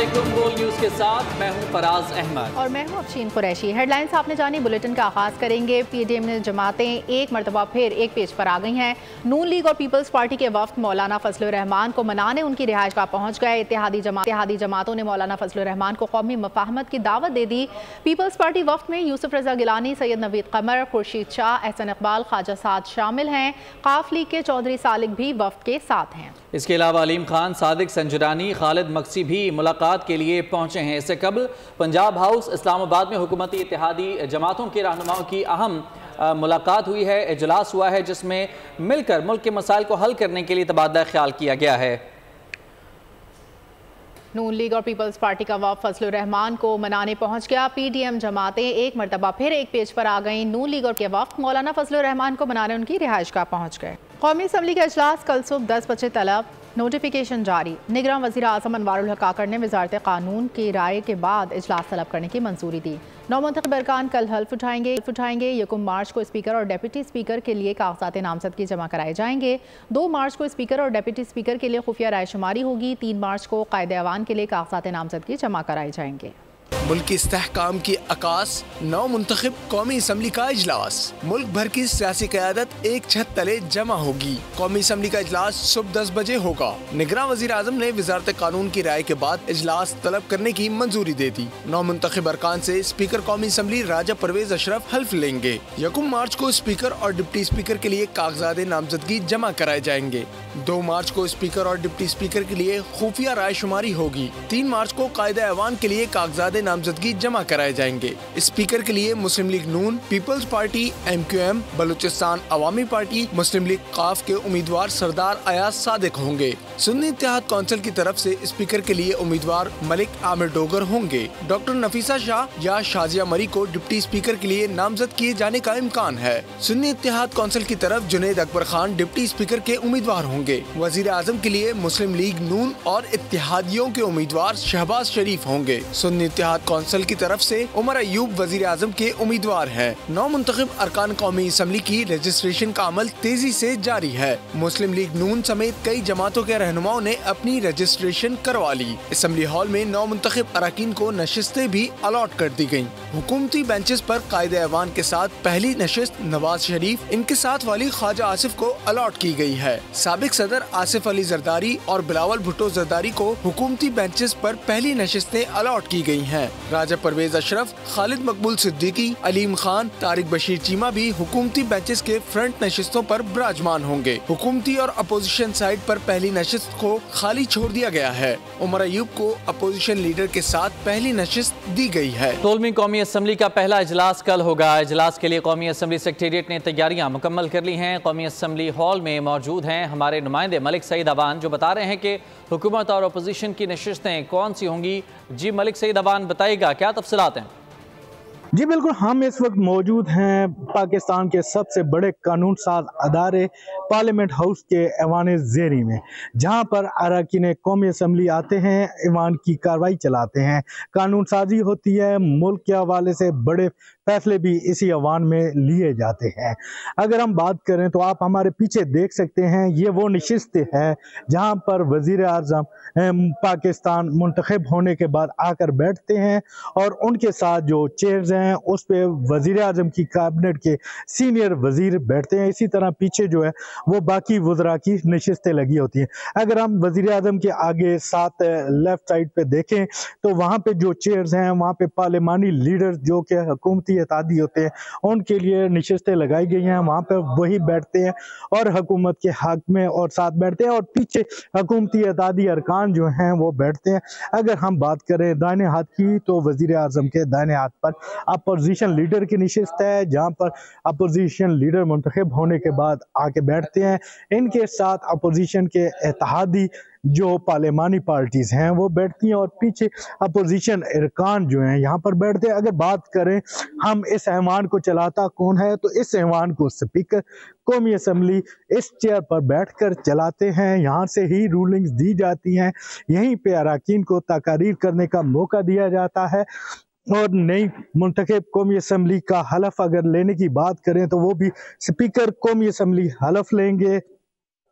बोल न्यूज़ के साथ मैं हूं फराज अहमद और मैं हूं अफशीन कुरैशी। हेडलाइंस आपने जानी, बुलेटिन का आगाज करेंगे। पीडीएम ने जमातें एक मरतबा फिर एक पेज पर आ गई हैं। नून लीग और पीपल्स पार्टी के वफ्द मौलाना फजलुर रहमान को मनाने उनकी रिहाइश गाह पहुंच गए। इत्तेहादी जमातों ने मौलाना फजलुर रहमान को कौमी मफाहमत की दावत दे दी। पीपल्स पार्टी वफ्द में यूसुफ रजा गिलानी, सैयद नवीद कमर, खुर्शीद शाह, एहसन इकबाल, ख्वाजा साद शामिल हैं। काफ लीग के चौधरी सालिक भी वफ्द के साथ हैं। इसके अलावा अलीम खान, सादिक संजरानी, खालिद मक्सी भी मुलाकात के लिए पहुंचे हैं। इससे कबल पंजाब हाउस इस्लामाबाद में हुकूमती इत्तेहादी जमातों के रहनुमाओं की अहम मुलाकात हुई है, इजलास हुआ है, जिसमें मिलकर मुल्क के मसाइल को हल करने के लिए तबादला ख्याल किया गया है। नून लीग और पीपल्स पार्टी का वफ़द फजलुर रहमान को मनाने पहुंच गया। पीडीएम जमातें एक मरतबा फिर एक पेज पर आ गईं। नून लीग और के वफ़द मौलाना फजलुर रहमान को मनाने उनकी रिहाइश गाह पहुंच गए। कौमी असम्बली का इजलास कल सुबह 10 बजे तलब, नोटिफिकेशन जारी। निगरान वज़ीर आज़म अनवारुल हक काकड़ ने वज़ारत क़ानून की राय के बाद इजलास तलब करने की मंजूरी दी। नौमुंतखब अरकान कल हल्फ उठाएंगे। 1 मार्च को स्पीकर और डिप्टी स्पीकर के लिए कागजात नामजदगी जमा कराए जाएंगे। 2 मार्च को स्पीकर और डिप्टी स्पीकर के लिए खुफिया रायशुमारी होगी। 3 मार्च को कायदे अवान के लिए कागजात नामजदगी जमा कराए जाएंगे। मुल्क इस्तेहकाम की अकास, नौ मुंतखब कौमी असम्बली का इजलास। मुल्क भर की सियासी क़यादत एक छत तले जमा होगी। कौमी असम्बली का इजलास सुबह 10 बजे होगा। निगरान वज़ीर आज़म ने वज़ारत क़ानून की राय के बाद इजलास तलब करने की मंजूरी दे दी। नौ मुंतखब अरकान से स्पीकर कौमी असम्बली राजा परवेज अशरफ हल्फ लेंगे। 1 मार्च को स्पीकर और डिप्टी स्पीकर के लिए कागजात नामजदगी जमा कराए जाएंगे। 2 मार्च को स्पीकर और डिप्टी स्पीकर के लिए खुफिया रायशुमारी होगी। 3 मार्च को कायदे अवान के लिए कागजात नामजदगी जमा कराए जाएंगे। स्पीकर के लिए मुस्लिम लीग नून, पीपल्स पार्टी, MQM, बलूचिस्तान अवामी पार्टी, मुस्लिम लीग काफ के उम्मीदवार सरदार अयाज सादिक होंगे। सुन्नी इत्तेहाद कौंसिल की तरफ से स्पीकर के लिए उम्मीदवार मलिक आमिर डोगर होंगे। डॉक्टर नफीसा शाह या शाजिया मरी को डिप्टी स्पीकर के लिए नामजद किए जाने का इम्कान है। सुन्नी इत्तेहाद कौंसिल की तरफ जुनैद अकबर खान डिप्टी स्पीकर के उम्मीदवार होंगे। वजीर आजम के लिए मुस्लिम लीग नून और इत्तेहादियों के उम्मीदवार शहबाज शरीफ होंगे। सुन्नी इत्तेहाद कौंसिल की तरफ से उमर अयूब वजीर आजम के उम्मीदवार हैं। 9 मुंतखब अरकान कौमी असम्बली की रजिस्ट्रेशन का अमल तेजी से जारी है। मुस्लिम लीग नून समेत कई जमातों के रहनुमाओं ने अपनी रजिस्ट्रेशन करवा ली। असम्बली हॉल में 9 मुंतखब अरकान को नशिस्तें भी अलॉट कर दी गयी। हुकूमती बेंचेस पर कायदे अवान के साथ पहली नशिस्त नवाज शरीफ, इनके साथ वाली ख्वाजा आसिफ को अलॉट की गयी है। साबिक सदर आसिफ अली जरदारी और बिलावल भुट्टो जरदारी को हुकूमती बेंचेस पर पहली नशिस्तें अलॉट की गयी हैं। राजा परवेज अशरफ, खालिद मकबूल सिद्दीकी, अलीम खान, तारिक बशीर चीमा भी हुकूमती बेंचेस के फ्रंट नशिस्तों पर विराजमान होंगे। हुकूमती और अपोजिशन साइड पर पहली नशिस्त को खाली छोड़ दिया गया है। उमर अयूब को अपोजिशन लीडर के साथ पहली नशिस्त दी गई है। 16वीं कौमी असम्बली का पहला इजलास कल होगा। इजलास के लिए कौमी असम्बली सेक्रेटेरिएट ने तैयारियां मुकम्मल कर ली हैं। कौमी असम्बली हॉल में मौजूद हैं हमारे नुमाइंदे मलिक सईद अवान, जो बता रहे हैं कि हुकूमत और अपोजिशन की नशिस्तें कौन सी होंगी। जी मलिक सईद अवान, बताइएगा क्या तफसीलात हैं? जी बिल्कुल, हम इस वक्त मौजूद हैं पाकिस्तान के सबसे बड़े कानून साज अदारे पार्लियामेंट हाउस के ऐवान ज़ेरी में, जहां पर अरकान कौमी असम्बली आते हैं, ऐवान की कार्रवाई चलाते हैं, कानून साजी होती है। मुल्क के हवाले से बड़े फैसले भी इसी ऐवान में लिए जाते हैं। अगर हम बात करें तो आप हमारे पीछे देख सकते हैं, ये वो नशिस्तें हैं जहां पर वज़ीर आज़म पाकिस्तान मुंतखब होने के बाद आकर बैठते हैं और उनके साथ जो चेयर्स हैं उस पे वज़ीर आज़म की कैबिनेट के सीनियर वज़ीर बैठते हैं। इसी तरह पीछे जो है वो बाकी वज़रा की नशिस्तें लगी होती हैं। अगर हम वज़ीर आज़म के आगे साथ लेफ्ट साइड पे देखें तो वहाँ पे जो चेयर्स हैं वहाँ पे पार्लिमानी लीडर्स जो कि हुकूमती इत्तेहादी होते हैं उनके लिए नशिस्तें लगाई गई हैं। वहाँ पे वही बैठते हैं और हुकूमत के हक में और साथ बैठते हैं और पीछे हुकूमती इत्तेहादी अरकान जो हैं वो बैठते हैं। अगर हम बात करें दाहिने हाथ की तो वज़ीर आज़म के दाहिने हाथ पर अपोजिशन लीडर की नशिस्त है, जहाँ पर अपोजिशन लीडर मुंतखब होने के बाद आके बैठते हैं। इनके साथ अपोजिशन के इत्तेहादी जो पार्लिमानी पार्टीज हैं वो बैठती हैं और पीछे अपोजिशन अरकान जो हैं यहाँ पर बैठते हैं। अगर बात करें हम इस ऐवान को चलाता कौन है, तो इस ऐवान को स्पीकर कौमी असम्बली इस चेयर पर बैठकर चलाते हैं। यहाँ से ही रूलिंग्स दी जाती हैं, यहीं पे अरकान को तकारीर करने का मौका दिया जाता है। और नई मुंतखब कौमी असम्बली का हलफ अगर लेने की बात करें तो वो भी स्पीकर कौमी असम्बली हलफ लेंगे।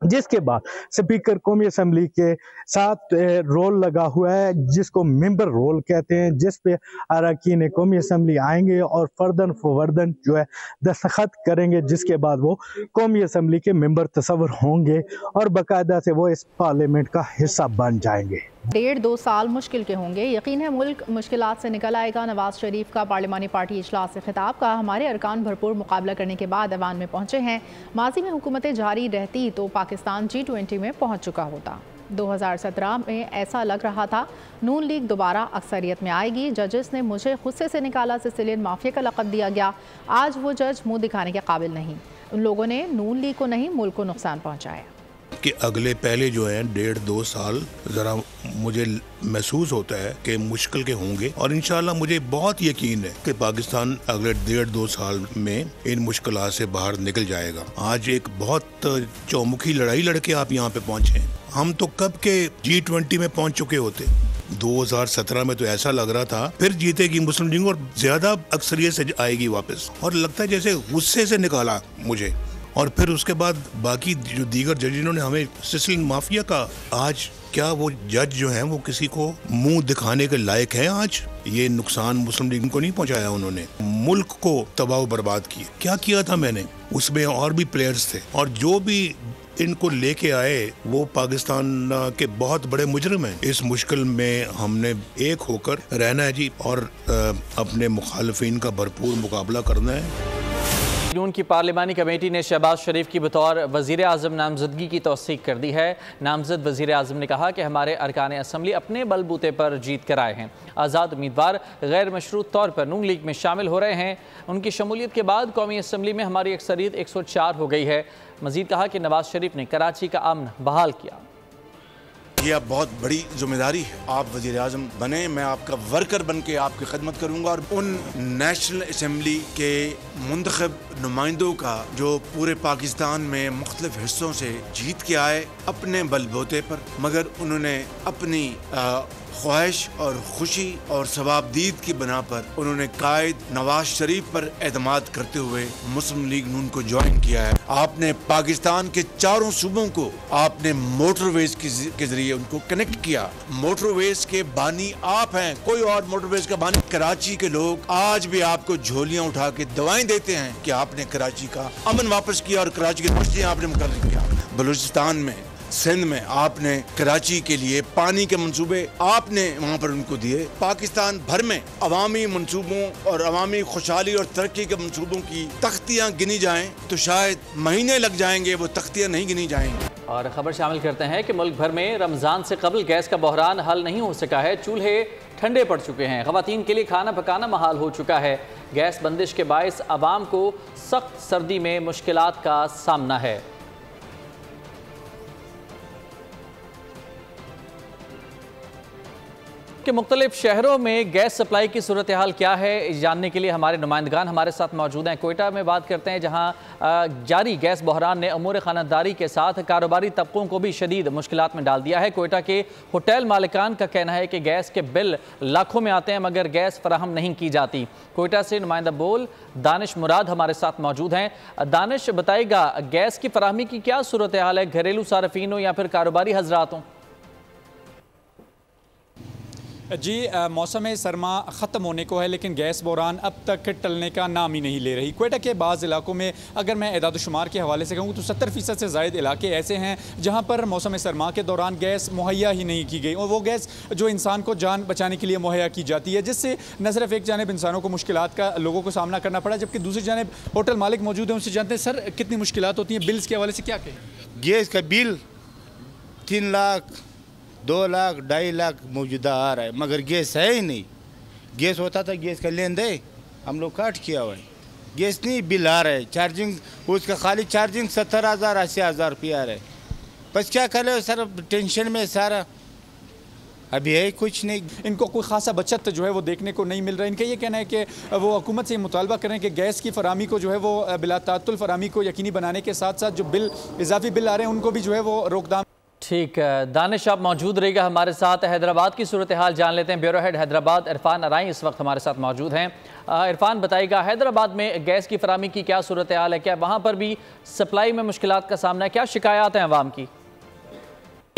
जिसके बाद स्पीकर कौमी असम्बली के साथ रोल लगा हुआ है, जिसको मेंबर रोल कहते हैं, जिस पे अरकान कौमी असम्बली आएंगे और फर्दन फवर्दन जो है दस्तखत करेंगे, जिसके बाद वो कौमी असम्बली के मेंबर तस्वर होंगे और बाकायदा से वो इस पार्लियामेंट का हिस्सा बन जाएंगे। 1.5-2 साल मुश्किल के होंगे, यकीन है मुल्क मुश्किलात से निकल आएगा। नवाज शरीफ का पार्लिमानी पार्टी इजलास से खिताब का हमारे अरकान भरपूर मुकाबला करने के बाद ऐवान में पहुंचे हैं। माजी में हुकूमतें जारी रहती तो पाकिस्तान G20 में पहुंच चुका होता। 2017 में ऐसा लग रहा था नून लीग दोबारा अक्सरियत में आएगी। जजेस ने मुझे गुस्से से निकाला, सिसिलियन माफिया का लक़ब दिया गया। आज वो जज मुँह दिखाने के काबिल नहीं। उन लोगों ने नून लीग को नहीं मुल्क को नुकसान पहुँचाया। कि अगले पहले जो हैं 1.5-2 साल ज़रा मुझे महसूस होता है कि मुश्किल के होंगे और इंशाल्लाह मुझे बहुत यकीन है कि पाकिस्तान अगले 1.5-2 साल में इन मुश्किलात से बाहर निकल जाएगा। आज एक बहुत चौमुखी लड़ाई लड़के आप यहाँ पे पहुँचे। हम तो कब के G20 में पहुँच चुके होते। 2017 में तो ऐसा लग रहा था फिर जीतेगी मुस्लिम लीग और ज्यादा अक्सरियत से आएगी वापस, और लगता है जैसे गुस्से से निकाला मुझे। और फिर उसके बाद बाकी जो दीगर जज जिन्होंने हमें सिसिलियन माफिया का, आज क्या वो जज जो हैं वो किसी को मुंह दिखाने के लायक हैं? आज ये नुकसान मुस्लिम लीग को नहीं पहुंचाया, उन्होंने मुल्क को तबाह बर्बाद किया। क्या किया था मैंने? उसमें और भी प्लेयर्स थे और जो भी इनको लेके आए वो पाकिस्तान के बहुत बड़े मुजरिम हैं। इस मुश्किल में हमने एक होकर रहना है जी और अपने मुखालिफिन का भरपूर मुकाबला करना है। नून की पार्लिमानी कमेटी ने शहबाज शरीफ की बतौर वज़ीर आज़म नामजदगी की तौसीक कर दी है। नामजद वज़ीर आज़म ने कहा कि हमारे अरकान असम्बली अपने बलबूते पर जीत कर आए हैं। आज़ाद उम्मीदवार गैर मशरूत तौर पर नून लीग में शामिल हो रहे हैं। उनकी शमूलियत के बाद कौमी असम्बली में हमारी अक्सरियत 104 हो गई है। मज़ीद कहा कि नवाज शरीफ ने कराची का अमन बहाल किया। ये अब बहुत बड़ी जिम्मेदारी है, आप वज़ीर आज़म बने, मैं आपका वर्कर बन के आपकी खिदमत करूँगा और उन नेशनल असम्बली के मुंतखब नुमाइंदों का जो पूरे पाकिस्तान में मुख्तलिफ हिस्सों से जीत के आए अपने बलबूते पर, मगर उन्होंने अपनी ख्वाहिश और खुशी और सवाबदीद की बना पर उन्होंने कायद नवाज शरीफ पर एतमाद करते हुए मुस्लिम लीग नून को ज्वाइन किया है। आपने पाकिस्तान के चारों सूबों को आपने मोटरवेज के जरिए उनको कनेक्ट किया। मोटरवेज के बानी आप हैं, कोई और मोटरवेज का बानी। कराची के लोग आज भी आपको झोलियां उठा के दवाएं देते हैं कि आपने कराची का अमन वापस किया और कराची के मसले आपने मुकर्रर किया। बलूचिस्तान में, सिंध में आपने कराची के लिए पानी के मंसूबे आपने वहाँ पर उनको दिए। पाकिस्तान भर में अवामी मंसूबों और अवामी खुशहाली और तरक्की के मंसूबों की तख्तियाँ गिनी जाएं तो शायद महीने लग जाएंगे, वो तख्तियाँ नहीं गिनी जाएंगी। और खबर शामिल करते हैं कि मुल्क भर में रमज़ान से कबल गैस का बहरान हल नहीं हो सका है। चूल्हे ठंडे पड़ चुके हैं। ख़वातीन के लिए खाना पकाना महाल हो चुका है। गैस बंदिश के बायस आवाम को सख्त सर्दी में मुश्किलात का सामना है। कि मुख्तलिफ शहरों में गैस सप्लाई की सूरत हाल क्या है, जानने के लिए हमारे नुमाइंदगान हमारे साथ मौजूद हैं। कोयटा में बात करते हैं, जहां जारी गैस बहरान ने अमूर खानदारी के साथ कारोबारी तबकों को भी शदीद मुश्किलात में डाल दिया है। कोयटा के होटल मालिकान का कहना है कि गैस के बिल लाखों में आते हैं मगर गैस फराहम नहीं की जाती। कोयटा से नुमाइंदा बोल दानिश मुराद हमारे साथ मौजूद हैं। दानिश, बताइएगा गैस की फराहमी की क्या सूरत हाल है, घरेलू सार्फिन हो या फिर कारोबारी हजरात हों? जी, मौसम सरमा ख़त्म होने को है लेकिन गैस बहरान अब तक टलने का नाम ही नहीं ले रही। कोयटा के बाज़ इलाकों में अगर मैं एदाद-ओ-शुमार के हवाले से कहूँ तो 70% से ज़ायद इलाके ऐसे हैं जहाँ पर मौसम सरमा के दौरान गैस मुहैया ही नहीं की गई, और वो गैस जो इंसान को जान बचाने के लिए मुहैया की जाती है, जिससे न सिर्फ एक जानिब इंसानों को मुश्किलात का लोगों को सामना करना पड़ा, जबकि दूसरी जानिब होटल मालिक मौजूद हैं। उनसे जानते हैं सर कितनी मुश्किलात होती हैं बिल्स के हवाले से, क्या कहें? गैस का बिल 3 लाख 2 लाख 2.5 लाख मौजूदा आ रहा है, मगर गैस है ही नहीं। गैस होता था, गैस का लेन दे हम लोग काट किया हुआ है, गैस नहीं, बिल आ रहा है। चार्जिंग उसका खाली चार्जिंग 70,000 80,000 रुपया आ रहा है। बस क्या करे सर, टेंशन में सारा, अभी है कुछ नहीं। इनको कोई खासा बचत जो है वो देखने को नहीं मिल रहा है। इनका ये कहना है कि वो हुकूमत से मुतालबा करें कि गैस की फराहमी को जो है वो बिला तातुल फराहमी को यकीनी बनाने के साथ साथ जो बिल इजाफी बिल आ रहे हैं उनको भी जो है वो रोकथाम ठीक, दानिश आप मौजूद रहेगा हमारे साथ। हैदराबाद की सूरत हाल जान लेते हैं। ब्यूरो हेड हैदराबाद इरफान अराई इस वक्त हमारे साथ मौजूद हैं। इरफान बताइएगा, हैदराबाद में गैस की फराहमी की क्या सूरत हाल है? क्या वहाँ पर भी सप्लाई में मुश्किलात का सामना है? क्या शिकायत हैं अवाम की?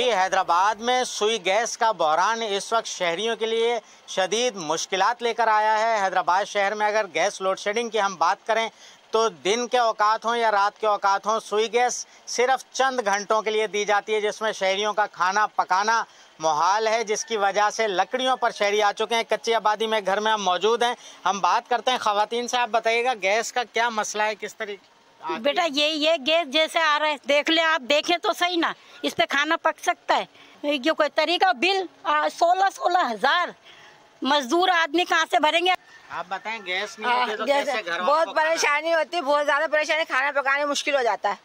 हैदराबाद में सुई गैस का बहरान इस वक्त शहरियों के लिए शदीद मुश्किलात लेकर आया है। हैदराबाद शहर में अगर गैस लोड शेडिंग की हम बात करें तो दिन के औकात हों या रात के औकात हों, सुई गैस सिर्फ चंद घंटों के लिए दी जाती है, जिसमें शहरियों का खाना पकाना मुहाल है, जिसकी वजह से लकड़ियों पर शहरी आ चुके हैं। कच्ची आबादी में घर में हम मौजूद हैं, हम बात करते हैं खवातीन से। आप बताइएगा गैस का क्या मसला है, किस तरीके? बेटा ये गैस जैसे आ रहा है, देख ले आप, देखें तो सही ना, इस पे खाना पक सकता है? ये कोई तरीका? बिल 16-16 हज़ार मजदूर आदमी कहाँ से भरेंगे? आप बताएं, गैस नहीं होती तो कैसे घर बहुत परेशानी होती है, बहुत ज़्यादा परेशानी। खाना पकाने मुश्किल हो जाता है,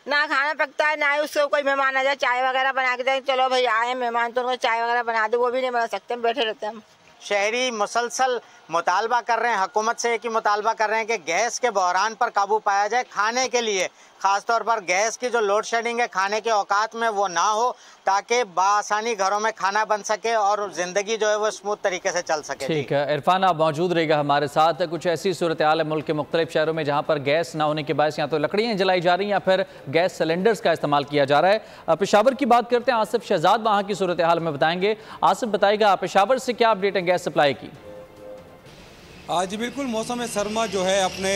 ना खाना पकता है, ना ही उसको कोई मेहमान आ जाए चाय वगैरह बना के दे, चलो भाई आए मेहमान तो उनको चाय वगैरह बना दे, वो भी नहीं बना सकते, हम बैठे रहते हैं। हम शहरी मुसलसल मुतालबा कर रहे हैं, हुकूमत से एक ही मुतालबा कर रहे हैं कि गैस के बहरान पर काबू पाया जाए। खाने के लिए ख़ासतौर पर गैस की जो लोड शेडिंग है खाने के औकात में वो ना हो, ताकि बासानी घरों में खाना बन सके और ज़िंदगी जो है वो स्मूथ तरीके से चल सके। ठीक है, इरफान आप मौजूद रहेगा हमारे साथ। कुछ ऐसी सूरत हाल है मुल्क के मुख्तलिफ शहरों में जहाँ पर गैस ना होने के बायस या तो लकड़ियाँ जलाई जा रही हैं या फिर गैस सिलेंडर्स का इस्तेमाल किया जा रहा है। पेशावर की बात करते हैं, आसिफ शहजाद वहाँ की सूरत हाल में बताएंगे। आसिफ बताएगा, पेशावर से क्या अपडेट है गैस सप्लाई की? जी बिल्कुल, मौसम सरमा जो है अपने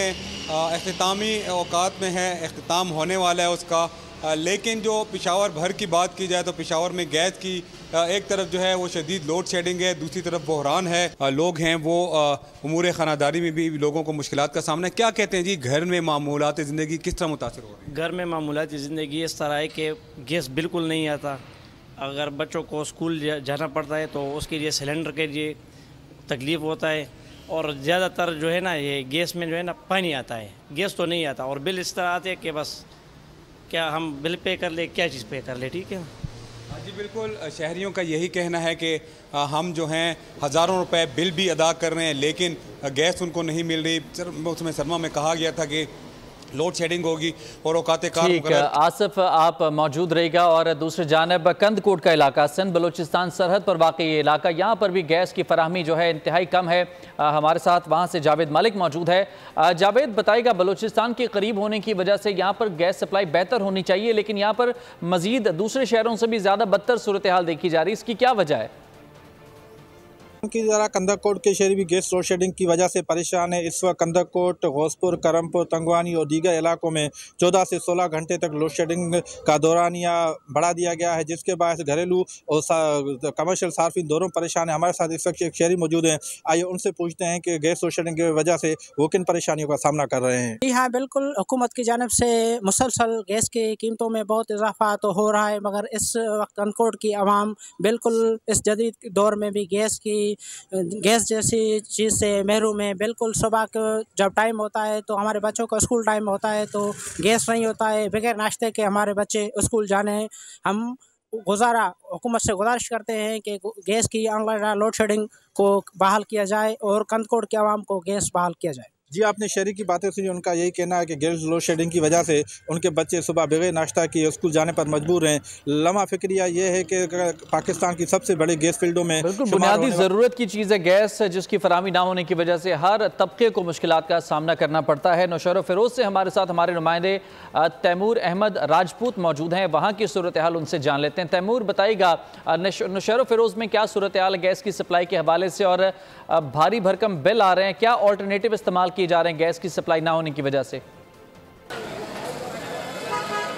अख्तामी औकात में है, अख्ताम होने वाला है उसका। लेकिन जो पेशावर भर की बात की जाए तो पेशावर में गैस की एक तरफ जो है वो शदीद लोड शेडिंग है, दूसरी तरफ बहरान है। लोग हैं वो उमूर खानादारी में भी लोगों को मुश्किलात का सामना है। क्या कहते हैं जी, घर में मामूलात ज़िंदगी किस तरह मुतासर हो रही है? घर में मामूलात ज़िंदगी इस तरह है कि गैस बिल्कुल नहीं आता। अगर बच्चों को स्कूल जाना पड़ता है तो उसके लिए सिलेंडर के लिए तकलीफ़ होता है, और ज़्यादातर जो है ना ये गैस में जो है ना पानी आता है, गैस तो नहीं आता, और बिल इस तरह आते हैं कि बस क्या हम बिल पे कर ले, क्या चीज़ पे कर ले। ठीक है जी बिल्कुल, शहरियों का यही कहना है कि हम जो हैं हज़ारों रुपए बिल भी अदा कर रहे हैं लेकिन गैस उनको नहीं मिल रही। मौसम सरमा में कहा गया था कि लोड शेडिंग होगी और औकात कार। ठीक है आसिफ, आप मौजूद रहेगा। और दूसरी जानब कंदकोट का इलाका, सिंध बलूचिस्तान सरहद पर वाक़ई ये इलाका, यहाँ पर भी गैस की फराहमी जो है इंतहाई कम है। हमारे साथ वहाँ से जावेद मालिक मौजूद है। जावेद बताइएगा, बलूचिस्तान के करीब होने की वजह से यहाँ पर गैस सप्लाई बेहतर होनी चाहिए, लेकिन यहाँ पर मजीद दूसरे शहरों से भी ज़्यादा बदतर सूरत हाल देखी जा रही है, इसकी क्या वजह है? की जरा कंदकोट के शहरी भी गैस लोड शेडिंग की वजह से परेशान है। इस वक्त कंदकोट, गौसपुर, करमपुर, तंगवानी और दीगर इलाकों में 14 से 16 घंटे तक लोड शेडिंग का दौरानिया बढ़ा दिया गया है, जिसके बाद घरेलू और कमर्शियल सार्फिन दोनों परेशान है। हमारे साथ इस वक्त एक शहरी मौजूद हैं, आइए उनसे पूछते हैं कि गैस लोड शेडिंग की वजह से वो किन परेशानियों का सामना कर रहे हैं। जी हाँ बिल्कुल, हुकूमत की जानिब से मुसलसल गैस की कीमतों में बहुत इजाफा तो हो रहा है, मगर इस वक्त कंदकोट की आवाम बिल्कुल इस जदीद दौर में भी गैस जैसी चीज़ से महरूम है। बिल्कुल सुबह को जब टाइम होता है तो हमारे बच्चों का स्कूल टाइम होता है तो गैस नहीं होता है, बगैर नाश्ते के हमारे बच्चे स्कूल जाने। हम हुकूमत से गुजारिश करते हैं कि गैस की ऑनलाइन लोड शेडिंग को बहाल किया जाए और कंदकोट के आवाम को गैस बहाल किया जाए। जी आपने शहरी की बातें सुनी, उनका यही कहना है कि गैस लोड शेडिंग की वजह से उनके बच्चे सुबह बगैर नाश्ता किए स्कूल जाने पर मजबूर हैं। लम्हा फिक्रिया ये है कि पाकिस्तान की सबसे बड़ी गैस फील्डों में बिल्कुल बुनियादी ज़रूरत की चीज़ है गैस, जिसकी फराहमी ना होने की वजह से हर तबके को मुश्किलात का सामना करना पड़ता है। नौशर फिरोज से हमारे साथ हमारे नुमाइंदे तैमूर अहमद राजपूत मौजूद हैं, वहाँ की सूरत हाल उनसे जान लेते हैं। तैमूर बताइएगा, नौशर फिरोज में क्या सूरत हाल गैस की सप्लाई के हवाले से, और भारी भरकम बिल आ रहे हैं, क्या ऑल्टरनेटिव इस्तेमाल किए जा रहे हैं गैस की सप्लाई ना होने की वजह से?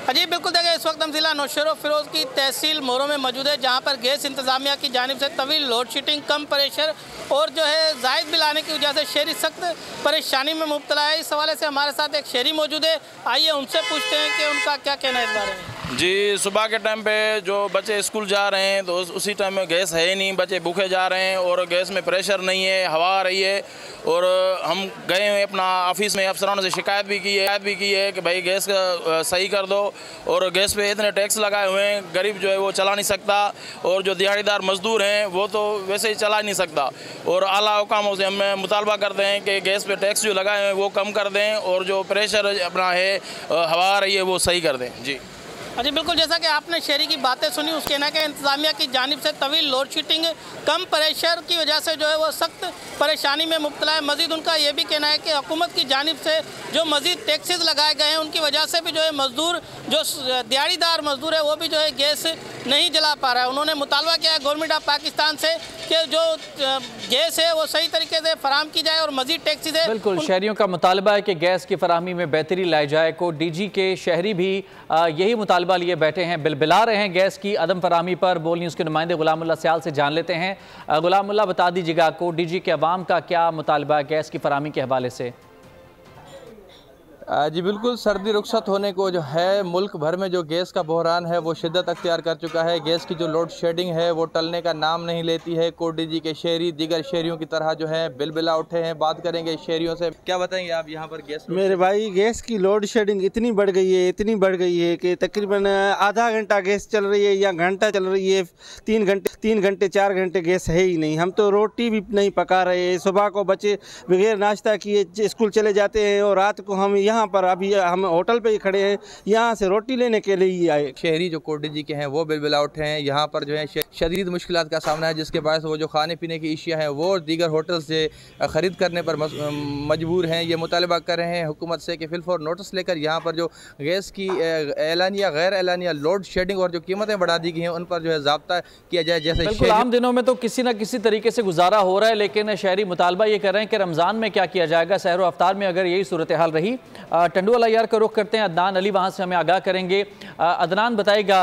जी बिल्कुल, देखिए इस वक्त हम जिला नौशेरो फिरोज़ की तहसील मोरो में मौजूद है, जहाँ पर गैस इंतज़ामिया की जानिब से तवील लोड शेडिंग, कम प्रेशर और जो है जायद बिल आने की वजह से शहरी सख्त परेशानी में मुब्तला है। इस हवाले से हमारे साथ एक शहरी मौजूद है, आइए उनसे पूछते हैं कि उनका क्या कहना है इस बारे में। जी सुबह के टाइम पे जो बच्चे स्कूल जा रहे हैं तो उसी टाइम में गैस है ही नहीं, बच्चे भूखे जा रहे हैं और गैस में प्रेशर नहीं है, हवा आ रही है। और हम गए हैं अपना ऑफिस में, अफसरानों से शिकायत भी की है कि भाई गैस का सही कर दो, और गैस पे इतने टैक्स लगाए हुए हैं, गरीब जो है वो चला नहीं सकता, और जो दिहाड़ीदार मजदूर हैं वो तो वैसे ही चला नहीं सकता। और आला हुकामों से हम मुतालबा करते हैं कि गैस पे टैक्स जो लगाए हुए हैं वो कम कर दें, और जो प्रेशर अपना है हवा आ रही है वो सही कर दें। जी जी बिल्कुल, जैसा कि आपने शहरी की बातें सुनी, उसके कहना कि इंतज़ामिया की जानिब से तवील लोड शेडिंग, कम प्रेशर की वजह से जो है वो सख्त परेशानी में मुब्तला है। मज़ीद उनका ये भी कहना है कि हुकूमत की जानिब से जो मज़ीद टैक्सेस लगाए गए हैं उनकी वजह से भी जो है मज़दूर, जो दिहाड़ीदार मज़दूर है वो भी जो है गैस नहीं जला पा रहा है। उन्होंने मुतालबा किया है गवर्नमेंट ऑफ पाकिस्तान से कि जो गैस है वो सही तरीके से फराहम की जाए और मज़ीद टैक्सेस है। बिल्कुल, शहरियों का मुतालबा है कि गैस की फराहमी में बेहतरी लाई जाए। कोर्ट DG के शहरी भी यही मुतालबा लिए बैठे हैं, बिलबिला रहे हैं गैस की अदम फराहमी पर। बोल न्यूज़ के नुमाइंदे गुलामुल्लाह सयाल से जान लेते हैं। गुलामुल्लाह, बता दीजिएगा कोर्ट DG के अवाम का क्या मुतालबा है गैस की फराहमी के हवाले से? जी बिल्कुल, सर्दी रुखसत होने को जो है मुल्क भर में जो गैस का बहरान है वो शिद्दत अख्तियार कर चुका है। गैस की जो लोड शेडिंग है वो टलने का नाम नहीं लेती है। कोर्ट DG के शहरी दीगर शहरियों की तरह जो है बिलबिला उठे हैं। बात करेंगे शहरियों से, क्या बताएंगे आप यहाँ पर गैस? मेरे भाई, गैस की लोड शेडिंग इतनी बढ़ गई है कि तकरीबन आधा घंटा गैस चल रही है या घंटा चल रही है, 3 घंटे 4 घंटे गैस है ही नहीं। हम तो रोटी भी नहीं पका रहे। सुबह को बच्चे बगैर नाश्ता किए स्कूल चले जाते हैं और रात को हम यहाँ पर, अभी हम होटल पे ही खड़े हैं, यहाँ से रोटी लेने के लिए ही आए। शहरी जो कोर्ट DG के हैं वो बिलबिला उठे हैं। यहाँ पर जो है शदीद मुश्किलात का सामना है, जिसके बायस वो जो खाने पीने की अशिया हैं वो दीगर होटल से ख़रीद करने पर मजबूर हैं। ये मुतालबा कर रहे हैं हुकूमत से कि फिलफौर नोटिस लेकर यहाँ पर जो गैस की एलानिया गैर एलानिया लोड शेडिंग और जो कीमतें बढ़ा दी गई हैं उन पर जो है ज़ाब्ता किया जाए। जैसे आम दिनों में तो किसी न किसी तरीके से गुजारा हो रहा है, लेकिन शहरी मुतालबा ये कर रहे हैं कि रमज़ान में क्या किया जाएगा। सहर व अफ्तार में अगर यही सूरत हाल रही। टंडुवाला यार का रुख करते हैं, अदनान अली वहाँ से हमें आगाह करेंगे। अदनान, बताएगा,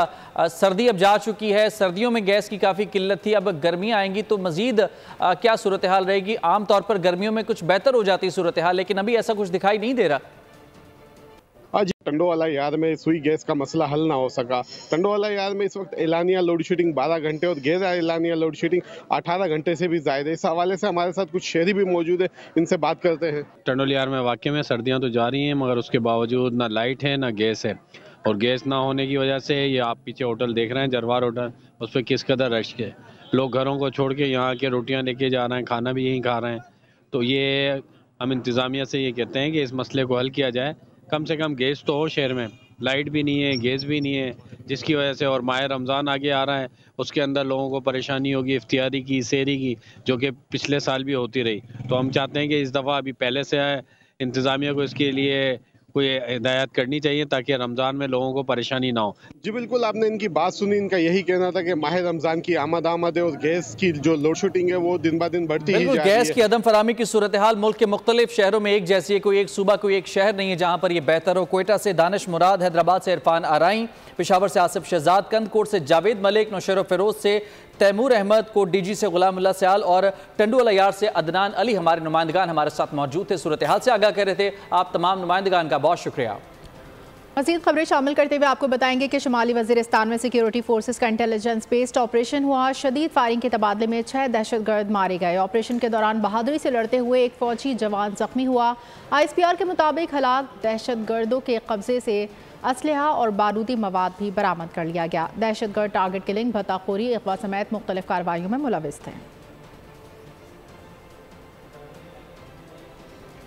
सर्दी अब जा चुकी है, सर्दियों में गैस की काफ़ी किल्लत थी, अब गर्मियाँ आएंगी तो मज़ीद क्या सूरत हाल रहेगी? आम तौर पर गर्मियों में कुछ बेहतर हो जाती है सूरत हाल, लेकिन अभी ऐसा कुछ दिखाई नहीं दे रहा। आज टंडोवाला यार्ड में सुई गैस का मसला हल ना हो सका। टंडोवाला यार्ड में इस वक्त एलानिया लोड शेडिंग 12 घंटे और गैर एलानिया लोड शेडिंग 18 घंटे से भी ज़्यादा है। इस हवाले से हमारे साथ कुछ शहरी भी मौजूद है, इनसे बात करते हैं। टंडोवाला यार्ड में वाकई में सर्दियाँ तो जा रही हैं, मगर उसके बावजूद ना लाइट है ना गैस है, और गैस ना होने की वजह से ये आप पीछे होटल देख रहे हैं, जरवार होटल, उस पर किस कदर रश के लोग घरों को छोड़ के यहाँ के रोटियाँ लेके जा रहे हैं, खाना भी यहीं खा रहे हैं। तो ये हम इंतज़ामिया से ये कहते हैं कि इस मसले को हल किया जाए। कम से कम गैस तो हो शहर में, लाइट भी नहीं है, गैस भी नहीं है, जिसकी वजह से और माह रमज़ान आगे आ रहा है, उसके अंदर लोगों को परेशानी होगी इफ्तियारी की, सहरी की, जो कि पिछले साल भी होती रही। तो हम चाहते हैं कि इस दफ़ा अभी पहले से इंतज़ामिया को इसके लिए कोई हिदायत करनी चाहिए ताकि रमज़ान में लोगों को परेशानी ना हो। जी बिल्कुल, आपने इनकी बात सुनी। इनका यही कहना था कि माह रमज़ान की आमद है और गैस की जो लोड शेडिंग है वो दिन ब दिन बढ़ती ही जा रही है। गैस की अदम फराहमी की सूरत हाल मुल्क के मुख्तलिफ शहरों में एक जैसी है, कोई एक सूबा कोई एक शहर नहीं है जहाँ पर यह बेहतर हो। कोयटा से दानिश मुराद, हैदराबाद से इरफान आराई, पेशावर से आसिफ शहजाद, कंदकोट से जावेद मलिक, नौशेर फिरोज से तैमूर अहमद, कोर्ट DG से गुलामुल्लाह सयाल और टंडुवाला यार्ड से अदनान अली हमारे नुमाइंदगान हमारे साथ मौजूद थे, सूरत हाल से आगाह कर रहे थे। आप तमाम नुमाइंदगान का बहुत शुक्रिया। मज़ीद खबरें शामिल करते हुए आपको बताएंगे कि शुमाली वज़ीरिस्तान में सिक्योरिटी फोर्सेस का इंटेलिजेंस बेस्ड ऑपरेशन हुआ। शदीद फायरिंग के तबादले में 6 दहशतगर्द मारे गए। ऑपरेशन के दौरान बहादुरी से लड़ते हुए एक फौजी जवान जख्मी हुआ। ISPR के मुताबिक हलाक दहशतगर्दों के कब्जे से असलहा और बारूदी मवाद भी बरामद कर लिया गया। दहशतगर्द टारगेट किलिंग, भत्ताखोरी, अगवा समेत मुख्तलिफ कार्रवाइयों में मुलविस थे।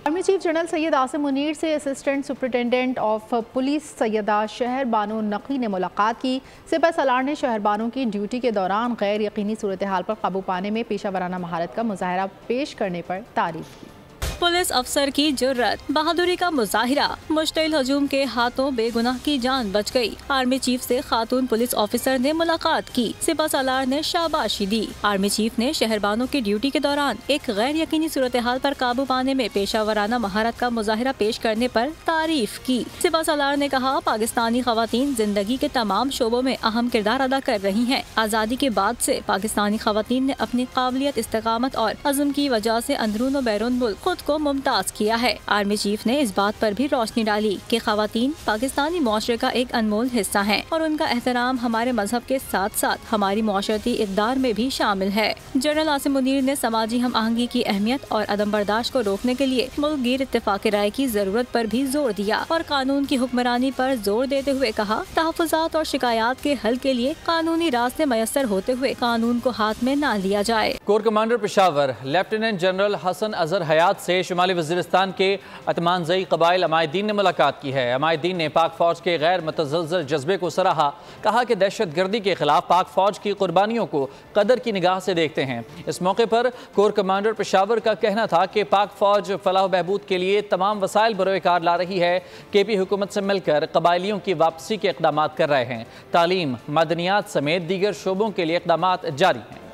Army chief general Syed Asim Munir से assistant superintendent of police Syeda Shahr Bano Naqvi ने मुलाकात की। सिपह सलार ने शहरबानों की ड्यूटी के दौरान गैर यकीनी सूरत हाल पर काबू पाने में पेशा वराना महारत का मुजाहरा पेश करने पर तारीफ की। पुलिस अफसर की जुर्रत, बहादुरी का मुजाहिरा, मुश्तिल हजूम के हाथों बेगुनाह की जान बच गई। आर्मी चीफ से खातून पुलिस ऑफिसर ने मुलाकात की। सिपह सलार ने शाबाशी दी। आर्मी चीफ ने शहरबानों की ड्यूटी के दौरान एक गैर यकीनी सूरत हाल पर काबू पाने में पेशा वराना महारत का मुजाहिरा पेश करने पर तारीफ की। सिपह सलार ने कहा, पाकिस्तानी खवातीन जिंदगी के तमाम शोबों में अहम किरदार अदा कर रही हैं। आज़ादी के बाद से पाकिस्तानी खवातीन ने अपनी काबिलियत, इस्तेकामत और अज़्म की वजह से अंदरून व बैरून मुल्क खुद को मुमताज किया है। आर्मी चीफ ने इस बात पर भी रोशनी डाली कि खवातीन पाकिस्तानी मुआशरे का एक अनमोल हिस्सा हैं और उनका एहतराम हमारे मजहब के साथ साथ हमारी मुआशरती इक़दार में भी शामिल है। जनरल आसिम मुनीर ने समाजी हम आहंगी की अहमियत और अदम बर्दाश्त को रोकने के लिए मुल्क गिर इत्तेफाक राय की जरूरत पर भी जोर दिया और कानून की हुक्मरानी पर जोर देते हुए कहा, तहफ़्फ़ुज़ात और शिकायत के हल के लिए कानूनी रास्ते मयसर होते हुए कानून को हाथ में न लिया जाए। Corps commander Peshawar lieutenant general Hasan Azhar Hayat से से शुमाली वज़ीरिस्तान के अतमानजई कबाइल अमायदीन ने मुलाकात की है। अमायदीन ने पाक फ़ौज के गैर मुतज़लज़ल जज्बे को सराहा। कहा कि दहशत गर्दी के खिलाफ पाक फ़ौज की कुर्बानियों को कदर की निगाह से देखते हैं। इस मौके पर कोर कमांडर पेशावर का कहना था कि पाक फ़ौज फलाह बहबूद के लिए तमाम वसाइल बरोकार ला रही है। KP हुकूमत से मिलकर कबाइलियों की वापसी के इक़दाम कर रहे हैं। तालीम, मदनियात समेत दीगर शोबों के लिए इक़दाम जारी हैं।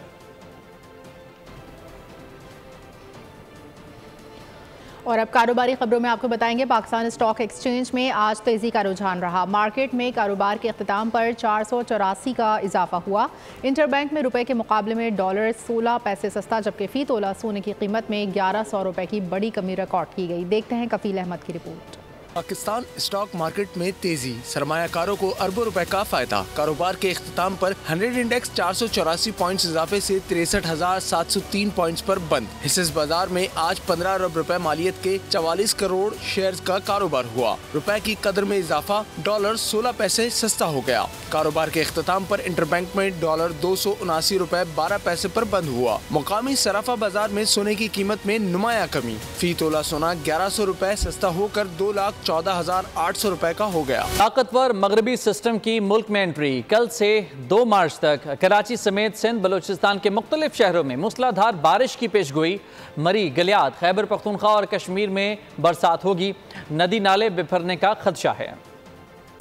और अब कारोबारी खबरों में आपको बताएंगे, पाकिस्तान स्टॉक एक्सचेंज में आज तेज़ी का रुझान रहा। मार्केट में कारोबार के अख्ताम पर 484 का इजाफा हुआ। इंटरबैंक में रुपए के मुकाबले में डॉलर 16 पैसे सस्ता, जबकि फ़ी तोला सोने की कीमत में 1100 रुपए की बड़ी कमी रिकॉर्ड की गई। देखते हैं कफील अहमद की रिपोर्ट। पाकिस्तान स्टॉक मार्केट में तेजी, सरमायाकारों को अरबों रुपए का फायदा। कारोबार के इख्तिताम पर 100 इंडेक्स 484 पॉइंट्स इजाफे से 63,703 पॉइंट्स पर बंद। हिस्सेस बाजार में आज 15 अरब रुपए मालियत के 44 करोड़ शेयर्स का कारोबार हुआ। रुपए की कदर में इजाफा, डॉलर 16 पैसे सस्ता हो गया। कारोबार के इख्तिताम पर इंटरबैंक में डॉलर 279 रुपए 12 पैसे पर बंद हुआ। मुकामी सराफा बाजार में सोने की कीमत में नुमाया कमी, फी तोला सोना 1100 रुपए सस्ता होकर 2,14,800 रुपए का हो गया। ताकतवर मगरबी सिस्टम की मुल्क में एंट्री। कल से 2 मार्च तक कराची समेत सिंध बलूचिस्तान के मुख्तलिफ शहरों में मूसलाधार बारिश की पेशगोई। मरी, गलियात, खैबर पख्तूनख्वा और कश्मीर में बरसात होगी। नदी नाले बिफरने का खदशा है।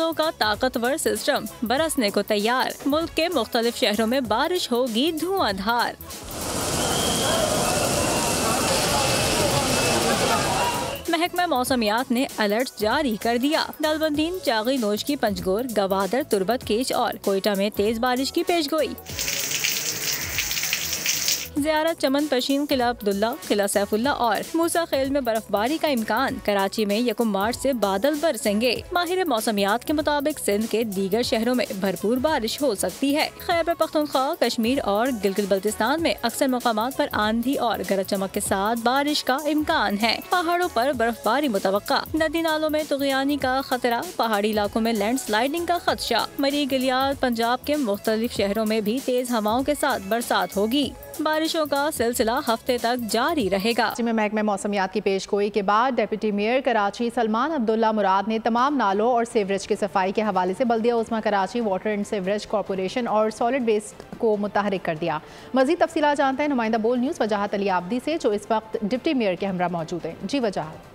का ताकतवर सिस्टम बरसने को तैयार। मुल्क के मुख्तलिफ शहरों में बारिश होगी धुआंधार। महकमा मौसमियात ने अलर्ट जारी कर दिया। दालबंदीन, चागी, नोश की पंजगोर, गवादर, तुर्बत, केच और कोयटा में तेज बारिश की पेशगोई। ज़ियारत, चमन, पशीन, किला अब्दुल्ला, किला सैफुल्ला और मूसा खेल में बर्फबारी का इम्कान। कराची में 1 मार्च से बादल बरसेंगे। माहिर मौसमियात के मुताबिक सिंध के दीगर शहरों में भरपूर बारिश हो सकती है। खैबर पख्तूनख्वा, कश्मीर और गिलगित बल्तिस्तान में अक्सर मकामात पर आंधी और गरज चमक के साथ बारिश का इम्कान है। पहाड़ों पर बर्फबारी मुतवक्का। नदी नालों में तुग़यानी का खतरा। पहाड़ी इलाकों में लैंडस्लाइडिंग का खदशा। मरी, गलियात, पंजाब के मुख्तलिफ शहरों में भी तेज हवाओं के साथ बरसात होगी। बारिशों का सिलसिला हफ्ते तक जारी रहेगा। में महकमे मौसमियात की पेशगोई के बाद डिप्टी मेयर कराची सलमान अब्दुल्ला मुराद ने तमाम नालों और सीवरेज की सफाई के हवाले से बल्दिया उस्मा Karachi water and sewerage corporation और सॉलिड वेस्ट को मुतहरिक कर दिया। मज़ीद तफसीलात जानते हैं नुमाइंदा बोल न्यूज़ वजाहत अली आबदी से, जो इस वक्त डिप्टी मेयर के हमरा मौजूद हैं। जी वजाहत।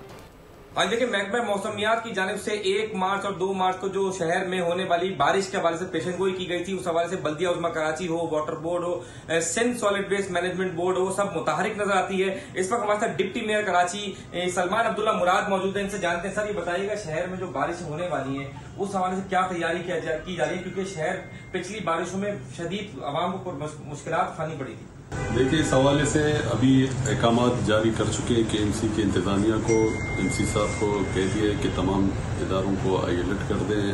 आज देखिए, महकमा मौसमियात की जानिब से 1 मार्च और 2 मार्च को जो शहर में होने वाली बारिश के हवाले से पेशेंगोई की गई थी, उस हवाले से बल्दिया उस्मा कराची हो, वाटर बोर्ड हो, Sindh solid waste management board हो, सब मुतहरिक नजर आती है। इस वक्त हमारे साथ डिप्टी मेयर कराची सलमान अब्दुल्ला मुराद मौजूद है। इनसे जानते हैं, सर ये बताइएगा शहर में जो बारिश होने वाली है उस हवाले से क्या तैयारी की जा रही है, क्योंकि शहर पिछली बारिशों में शदीद आवाम को मुश्किलात उठानी पड़ी थी। देखिए, इस हवाले से अभी अहकामात जारी कर चुके हैं। KMC की इंतजामिया को, MC साहब को कह दिया है कि तमाम इदारों को हाई अलर्ट कर दें।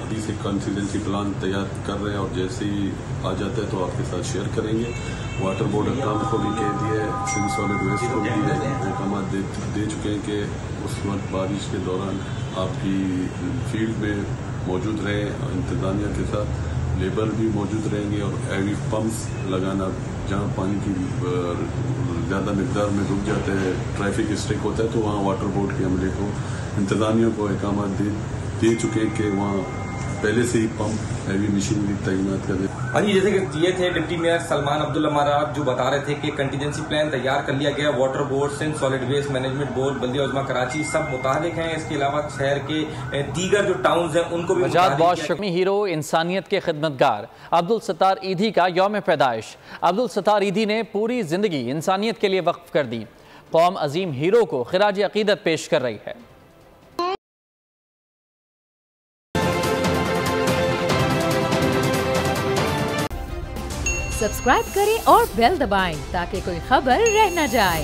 अभी से कंटीजेंसी प्लान तैयार कर रहे हैं और जैसे ही आ जाता है तो आपके साथ शेयर करेंगे। वाटर बोर्ड अकाम को भी कह दिया है, सिंध सॉलिड वेस्ट को भी अहकामात दे चुके हैं कि उस वक्त बारिश के दौरान आपकी फील्ड में मौजूद रहें। इंतजामिया के साथ लेबर भी मौजूद रहेंगे और हैवी पंप्स लगाना, जहाँ पानी की ज़्यादा मिकदार में रुक जाता है, ट्रैफिक स्ट्रिक होता है, तो वहाँ वाटर बोर्ड के अमले को, इंतजामिया को अहकाम दे चुके हैं कि वहाँ पहले से ही पंप, हैवी मशीनरी तैनात कर दे। हाँ जी, जैसे कि ये थे डिप्टी मेयर सलमान अब्दुल्ला मुराद जो बता रहे थे कि कंटीजेंसी प्लान तैयार कर लिया गया। Water board, Sindh solid waste management board, बल्दिया उस्मा कराची सब मुताबिक हैं। इसके अलावा शहर के दीगर जो टाउन्स हैं उनको भी मुताबिक। हीरो, इंसानियत के खिदमतगार अब्दुल सत्तार ईदी का यौम पैदाइश। अब्दुल सत्तार ईदी ने पूरी जिंदगी इंसानियत के लिए वक्फ कर दी। कौम अजीम हीरो को खिराज अकीदत पेश कर रही है। सब्सक्राइब करें और बेल दबाएं ताकि कोई खबर रह न जाए।